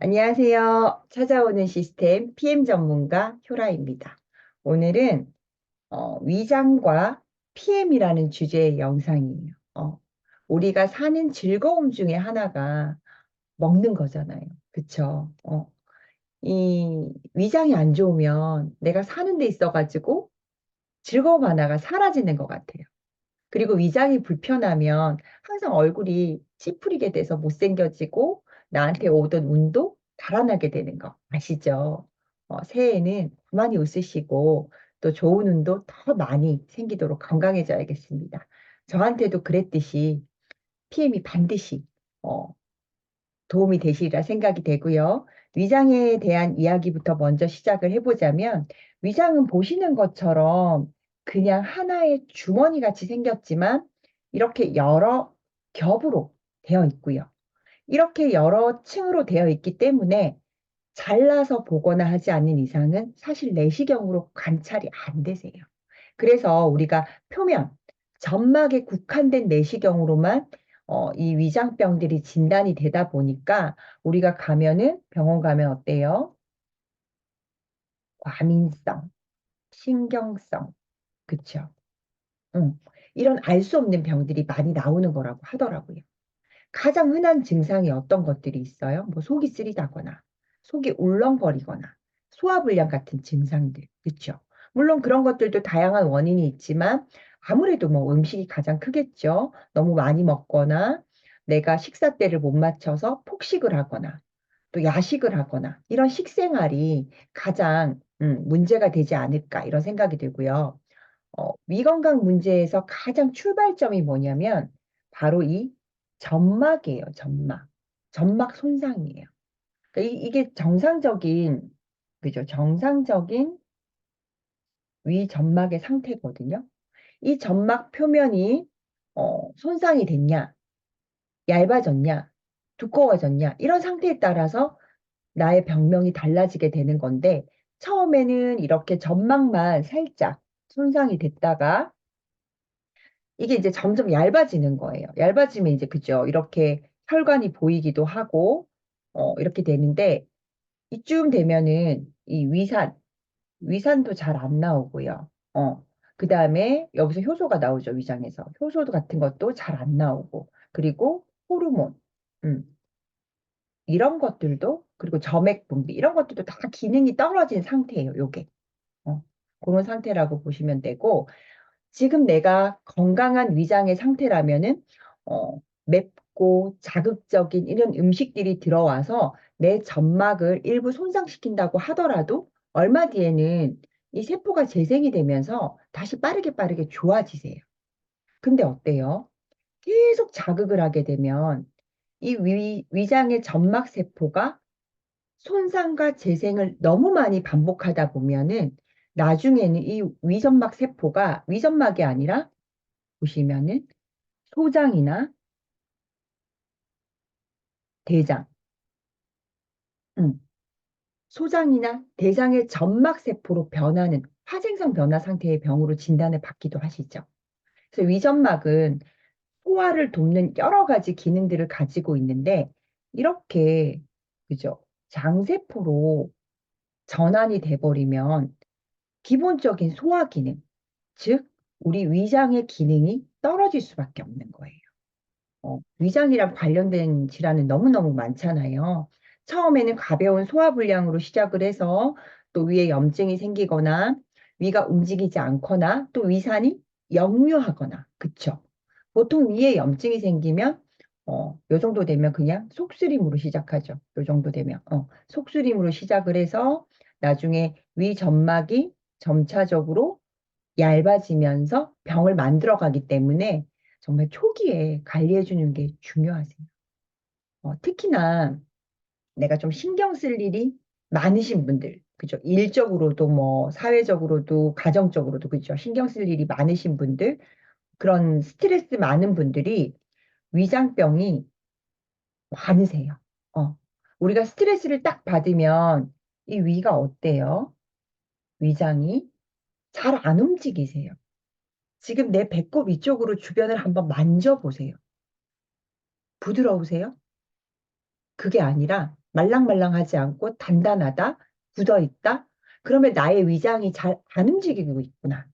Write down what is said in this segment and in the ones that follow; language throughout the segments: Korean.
안녕하세요. 찾아오는 시스템 PM 전문가 효라입니다. 오늘은 위장과 PM이라는 주제의 영상이에요. 우리가 사는 즐거움 중에 하나가 먹는 거잖아요. 그쵸? 이 위장이 안 좋으면 내가 사는 데 있어가지고 즐거움 하나가 사라지는 것 같아요. 그리고 위장이 불편하면 항상 얼굴이 찌푸리게 돼서 못생겨지고 나한테 오던 운도 달아나게 되는 거 아시죠? 새해에는 많이 웃으시고 또 좋은 운도 더 많이 생기도록 건강해져야겠습니다. 저한테도 그랬듯이 PM이 반드시 어, 도움이 되시리라 생각이 되고요. 위장에 대한 이야기부터 먼저 시작을 해보자면 위장은 보시는 것처럼 그냥 하나의 주머니 같이 생겼지만 이렇게 여러 겹으로 되어 있고요. 이렇게 여러 층으로 되어 있기 때문에 잘라서 보거나 하지 않는 이상은 사실 내시경으로 관찰이 안 되세요. 그래서 우리가 표면, 점막에 국한된 내시경으로만 이 위장병들이 진단이 되다 보니까 우리가 가면은 병원 가면 어때요? 과민성, 신경성, 그쵸? 응. 이런 알 수 없는 병들이 많이 나오는 거라고 하더라고요. 가장 흔한 증상이 어떤 것들이 있어요? 뭐 속이 쓰리다거나, 속이 울렁거리거나, 소화불량 같은 증상들, 그렇죠? 물론 그런 것들도 다양한 원인이 있지만 아무래도 뭐 음식이 가장 크겠죠. 너무 많이 먹거나 내가 식사 때를 못 맞춰서 폭식을 하거나 또 야식을 하거나 이런 식생활이 가장 문제가 되지 않을까 이런 생각이 들고요. 위건강 문제에서 가장 출발점이 뭐냐면 바로 이 점막이에요. 점막. 점막 손상이에요. 그러니까 이게 정상적인, 그죠? 정상적인 위점막의 상태거든요. 이 점막 표면이 손상이 됐냐, 얇아졌냐, 두꺼워졌냐 이런 상태에 따라서 나의 병명이 달라지게 되는 건데 처음에는 이렇게 점막만 살짝 손상이 됐다가 이게 이제 점점 얇아지는 거예요. 얇아지면 이제 그죠. 이렇게 혈관이 보이기도 하고 이렇게 되는데 이쯤 되면은 이 위산도 잘 안 나오고요. 그다음에 여기서 효소가 나오죠. 위장에서. 효소 같은 것도 잘 안 나오고 그리고 호르몬 음, 이런 것들도 그리고 점액 분비 이런 것들도 다 기능이 떨어진 상태예요. 요게. 어, 그런 상태라고 보시면 되고 지금 내가 건강한 위장의 상태라면은 맵고 자극적인 이런 음식들이 들어와서 내 점막을 일부 손상시킨다고 하더라도 얼마 뒤에는 이 세포가 재생이 되면서 다시 빠르게 좋아지세요. 근데 어때요? 계속 자극을 하게 되면 이 위장의 점막 세포가 손상과 재생을 너무 많이 반복하다 보면은 나중에는 이 위점막 세포가 위점막이 아니라 보시면은 소장이나 대장, 음, 소장이나 대장의 점막 세포로 변하는 화생성 변화 상태의 병으로 진단을 받기도 하시죠. 그래서 위점막은 소화를 돕는 여러 가지 기능들을 가지고 있는데 이렇게 그죠? 장세포로 전환이 돼버리면 기본적인 소화 기능, 즉 우리 위장의 기능이 떨어질 수밖에 없는 거예요. 위장이랑 관련된 질환은 너무너무 많잖아요. 처음에는 가벼운 소화불량으로 시작을 해서 또 위에 염증이 생기거나 위가 움직이지 않거나 또 위산이 역류하거나 그쵸? 보통 위에 염증이 생기면 요 정도 되면 그냥 속쓰림으로 시작하죠. 요 정도 되면 속쓰림으로 시작을 해서 나중에 위 점막이 점차적으로 얇아지면서 병을 만들어가기 때문에 정말 초기에 관리해 주는 게 중요하세요. 특히나 내가 좀 신경 쓸 일이 많으신 분들, 그죠? 일적으로도 뭐 사회적으로도 가정적으로도 그죠? 신경 쓸 일이 많으신 분들, 그런 스트레스 많은 분들이 위장병이 많으세요. 우리가 스트레스를 딱 받으면 이 위가 어때요? 위장이 잘 안 움직이세요. 지금 내 배꼽 이쪽으로 주변을 한번 만져보세요. 부드러우세요? 그게 아니라 말랑말랑하지 않고 단단하다, 굳어있다. 그러면 나의 위장이 잘 안 움직이고 있구나.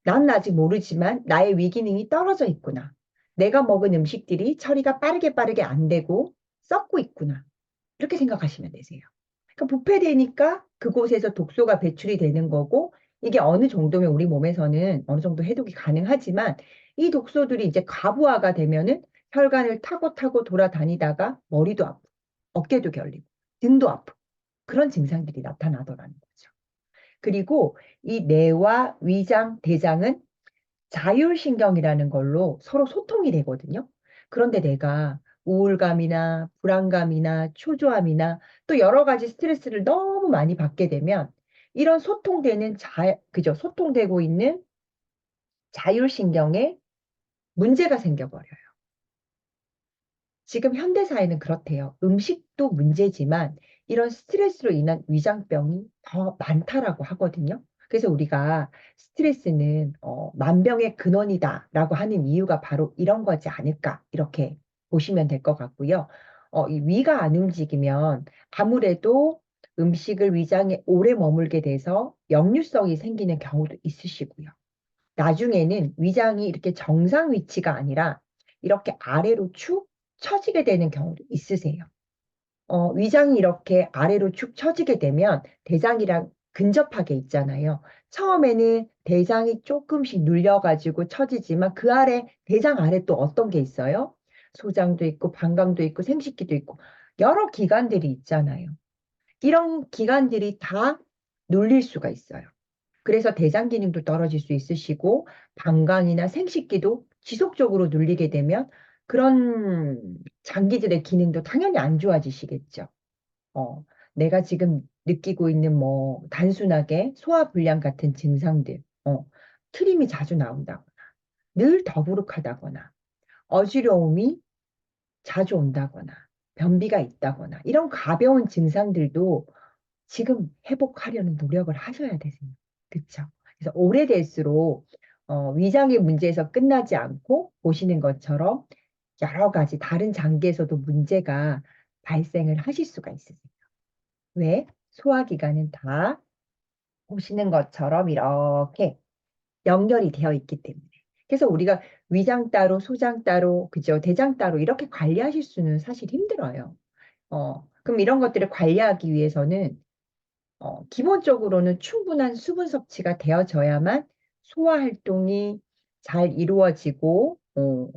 난 아직 모르지만 나의 위기능이 떨어져 있구나. 내가 먹은 음식들이 처리가 빠르게 빠르게 안 되고 썩고 있구나. 이렇게 생각하시면 되세요. 그러니까 부패되니까 그곳에서 독소가 배출이 되는 거고 이게 어느 정도면 우리 몸에서는 어느 정도 해독이 가능하지만 이 독소들이 이제 과부하가 되면은 혈관을 타고 타고 돌아다니다가 머리도 아프고 어깨도 결리고 등도 아프고 그런 증상들이 나타나더라는 거죠. 그리고 이 뇌와 위장, 대장은 자율신경이라는 걸로 서로 소통이 되거든요. 그런데 내가 우울감이나 불안감이나 초조함이나 또 여러 가지 스트레스를 너무 많이 받게 되면 이런 그죠? 소통되고 있는 자율신경에 문제가 생겨버려요. 지금 현대사회는 그렇대요. 음식도 문제지만 이런 스트레스로 인한 위장병이 더 많다라고 하거든요. 그래서 우리가 스트레스는 만병의 근원이다라고 하는 이유가 바로 이런 거지 않을까 이렇게 보시면 될 것 같고요. 이 위가 안 움직이면 아무래도 음식을 위장에 오래 머물게 돼서 역류성이 생기는 경우도 있으시고요. 나중에는 위장이 이렇게 정상 위치가 아니라 이렇게 아래로 축 처지게 되는 경우도 있으세요. 위장이 이렇게 아래로 축 처지게 되면 대장이랑 근접하게 있잖아요. 처음에는 대장이 조금씩 눌려가지고 처지지만 그 아래, 대장 아래 또 어떤 게 있어요? 소장도 있고 방광도 있고 생식기도 있고 여러 기관들이 있잖아요. 이런 기관들이 다 눌릴 수가 있어요. 그래서 대장 기능도 떨어질 수 있으시고 방광이나 생식기도 지속적으로 눌리게 되면 그런 장기들의 기능도 당연히 안 좋아지시겠죠. 어, 내가 지금 느끼고 있는 뭐 단순하게 소화불량 같은 증상들, 트림이 자주 나온다거나 늘 더부룩하다거나 어지러움이 자주 온다거나 변비가 있다거나 이런 가벼운 증상들도 지금 회복하려는 노력을 하셔야 되세요. 그쵸? 그래서 오래될수록 위장의 문제에서 끝나지 않고 보시는 것처럼 여러 가지 다른 장기에서도 문제가 발생을 하실 수가 있으세요. 왜? 소화기관은 다 보시는 것처럼 이렇게 연결이 되어 있기 때문에. 그래서 우리가 위장 따로, 소장 따로, 그죠? 대장 따로 이렇게 관리하실 수는 사실 힘들어요. 그럼 이런 것들을 관리하기 위해서는 기본적으로는 충분한 수분 섭취가 되어져야만 소화 활동이 잘 이루어지고,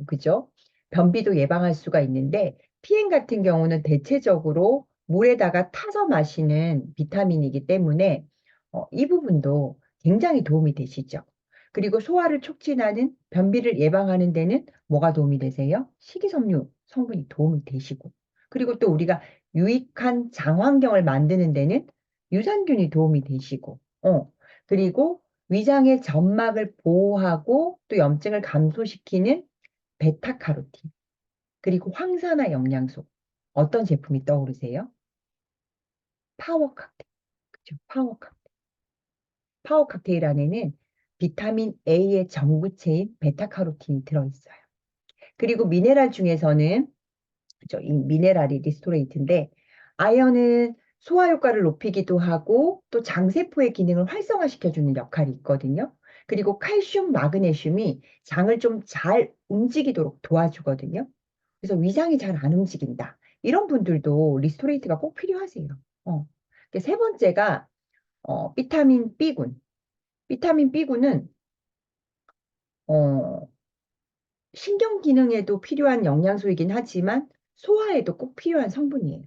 그죠? 변비도 예방할 수가 있는데, 피행 같은 경우는 대체적으로 물에다가 타서 마시는 비타민이기 때문에, 이 부분도 굉장히 도움이 되시죠. 그리고 소화를 촉진하는 변비를 예방하는 데는 뭐가 도움이 되세요? 식이섬유 성분이 도움이 되시고. 그리고 또 우리가 유익한 장 환경을 만드는 데는 유산균이 도움이 되시고, 그리고 위장의 점막을 보호하고 또 염증을 감소시키는 베타카로틴, 그리고 황산화 영양소. 어떤 제품이 떠오르세요? 파워 칵테일. 그죠? 파워 칵테일. 파워 칵테일 안에는 비타민 A의 전구체인 베타카로틴이 들어있어요. 그리고 미네랄 중에서는 그죠? 이 미네랄이 리스토레이트인데 아연은 소화 효과를 높이기도 하고 또 장세포의 기능을 활성화시켜주는 역할이 있거든요. 그리고 칼슘, 마그네슘이 장을 좀 잘 움직이도록 도와주거든요. 그래서 위장이 잘 안 움직인다. 이런 분들도 리스토레이트가 꼭 필요하세요. 세 번째가 비타민 B군. 비타민 B군은 어, 신경 기능에도 필요한 영양소이긴 하지만 소화에도 꼭 필요한 성분이에요.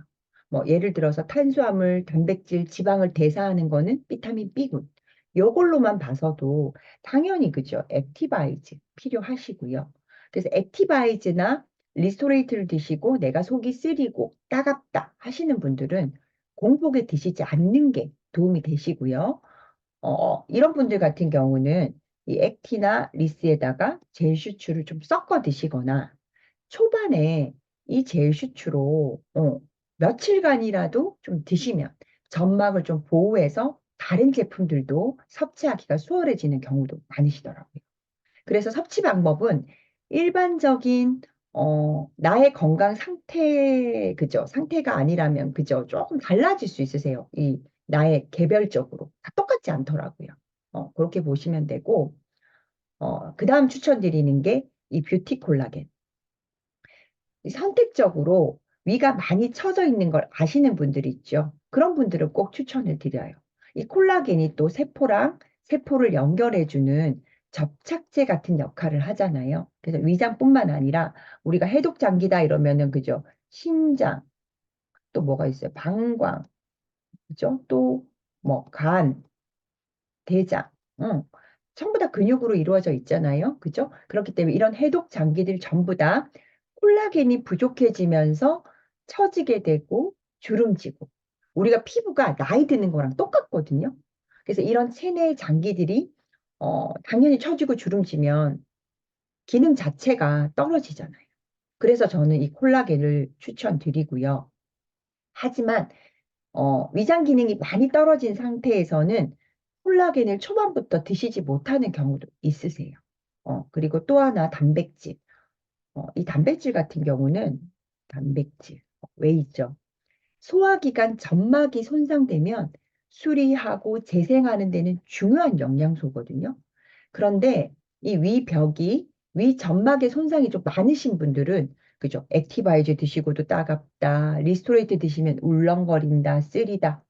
뭐 예를 들어서 탄수화물, 단백질, 지방을 대사하는 거는 비타민 B군. 요걸로만 봐서도 당연히 그죠. 액티바이즈 필요하시고요. 그래서 액티바이즈나 리스토레이트를 드시고 내가 속이 쓰리고 따갑다 하시는 분들은 공복에 드시지 않는 게 도움이 되시고요. 이런 분들 같은 경우는 이 액티나 리스에다가 젤 슈추를 좀 섞어 드시거나 초반에 이 젤 슈추로 며칠간이라도 좀 드시면 점막을 좀 보호해서 다른 제품들도 섭취하기가 수월해지는 경우도 많으시더라고요. 그래서 섭취 방법은 일반적인 나의 건강 상태, 그죠? 상태가 아니라면, 그죠? 조금 달라질 수 있으세요. 이, 나의 개별적으로. 다 똑같지 않더라고요. 그렇게 보시면 되고, 그 다음 추천드리는 게 이 뷰티 콜라겐. 이 선택적으로 위가 많이 처져 있는 걸 아시는 분들이 있죠. 그런 분들은 꼭 추천을 드려요. 이 콜라겐이 또 세포랑 세포를 연결해주는 접착제 같은 역할을 하잖아요. 그래서 위장뿐만 아니라 우리가 해독장기다 이러면은 그죠? 신장, 또 뭐가 있어요? 방광, 그죠? 또 뭐 간, 대장, 응. 전부 다 근육으로 이루어져 있잖아요. 그죠? 그렇기 때문에 이런 해독 장기들 전부 다 콜라겐이 부족해지면서 처지게 되고 주름지고 우리가 피부가 나이 드는 거랑 똑같거든요. 그래서 이런 체내 장기들이 당연히 처지고 주름지면 기능 자체가 떨어지잖아요. 그래서 저는 이 콜라겐을 추천드리고요. 하지만 위장 기능이 많이 떨어진 상태에서는 콜라겐을 초반부터 드시지 못하는 경우도 있으세요. 그리고 또 하나 단백질. 이 단백질 같은 경우는 단백질 왜 있죠? 소화기관 점막이 손상되면 수리하고 재생하는 데는 중요한 영양소거든요. 그런데 이 위벽이 위점막의 손상이 좀 많으신 분들은 그죠? 액티바이즈 드시고도 따갑다. 리스토레이트 드시면 울렁거린다. 쓰리다.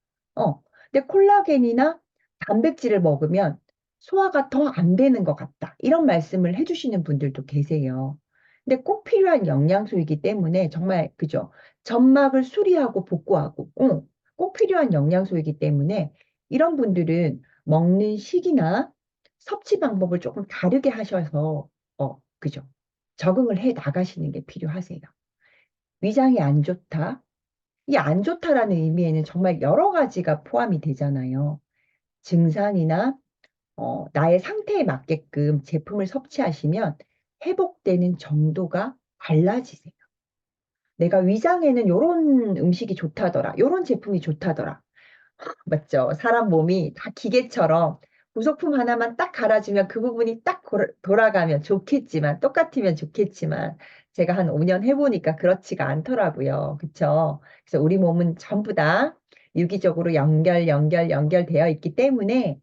근데 콜라겐이나 단백질을 먹으면 소화가 더 안 되는 것 같다. 이런 말씀을 해주시는 분들도 계세요. 근데 꼭 필요한 영양소이기 때문에 정말 그죠? 점막을 수리하고 복구하고 꼭 필요한 영양소이기 때문에 이런 분들은 먹는 식이나 섭취 방법을 조금 다르게 하셔서, 그죠? 적응을 해 나가시는 게 필요하세요. 위장이 안 좋다. 이 안 좋다라는 의미에는 정말 여러 가지가 포함이 되잖아요. 증상이나 나의 상태에 맞게끔 제품을 섭취하시면 회복되는 정도가 달라지세요. 내가 위장에는 요런 음식이 좋다더라. 요런 제품이 좋다더라. 맞죠? 사람 몸이 다 기계처럼 부속품 하나만 딱 갈아주면 그 부분이 딱 돌아가면 좋겠지만, 똑같으면 좋겠지만, 제가 한 5년 해보니까 그렇지가 않더라고요. 그쵸? 그래서 우리 몸은 전부 다 유기적으로 연결되어 있기 때문에,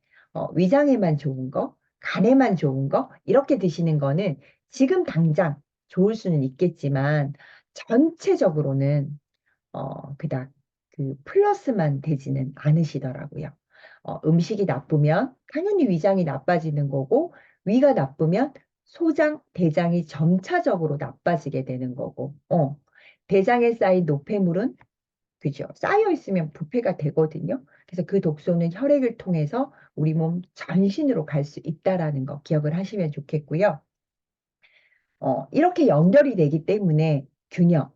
위장에만 좋은 거, 간에만 좋은 거, 이렇게 드시는 거는 지금 당장 좋을 수는 있겠지만, 전체적으로는 그닥 그 플러스만 되지는 않으시더라고요. 음식이 나쁘면 당연히 위장이 나빠지는 거고, 위가 나쁘면 소장, 대장이 점차적으로 나빠지게 되는 거고, 대장에 쌓인 노폐물은 그죠? 쌓여 있으면 부패가 되거든요. 그래서 그 독소는 혈액을 통해서 우리 몸 전신으로 갈 수 있다라는 거 기억을 하시면 좋겠고요. 이렇게 연결이 되기 때문에 균형,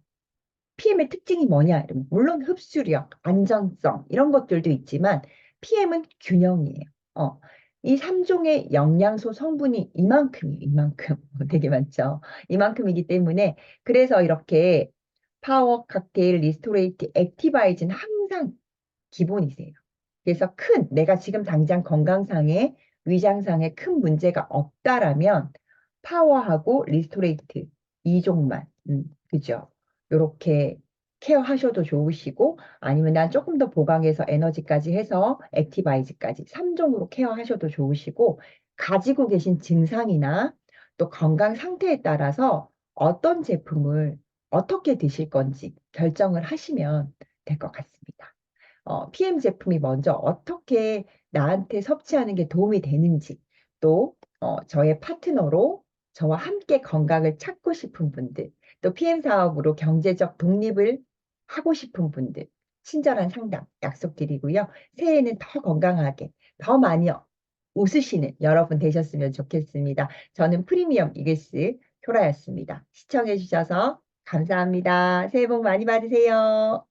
PM의 특징이 뭐냐? 이러면 물론 흡수력, 안전성 이런 것들도 있지만 PM은 균형이에요. 어, 이 3종의 영양소 성분이 이만큼이에요. 이만큼. 되게 많죠. 이만큼이기 때문에 그래서 이렇게 파워, 칵테일, 리스토레이트, 액티바이즈는 항상 기본이세요. 그래서 내가 지금 당장 건강상에 위장상에 큰 문제가 없다라면 파워하고 리스토레이트 2종만, 그죠? 요렇게 케어하셔도 좋으시고 아니면 난 조금 더 보강해서 에너지까지 해서 액티바이즈까지 3종으로 케어하셔도 좋으시고 가지고 계신 증상이나 또 건강 상태에 따라서 어떤 제품을 어떻게 드실 건지 결정을 하시면 될 것 같습니다. PM 제품이 먼저 어떻게 나한테 섭취하는 게 도움이 되는지, 또 저의 파트너로 저와 함께 건강을 찾고 싶은 분들, 또 PM 사업으로 경제적 독립을 하고 싶은 분들, 친절한 상담 약속드리고요. 새해에는 더 건강하게, 더 많이 웃으시는 여러분 되셨으면 좋겠습니다. 저는 프리미엄 이글스 효라였습니다. 시청해 주셔서 감사합니다. 새해 복 많이 받으세요.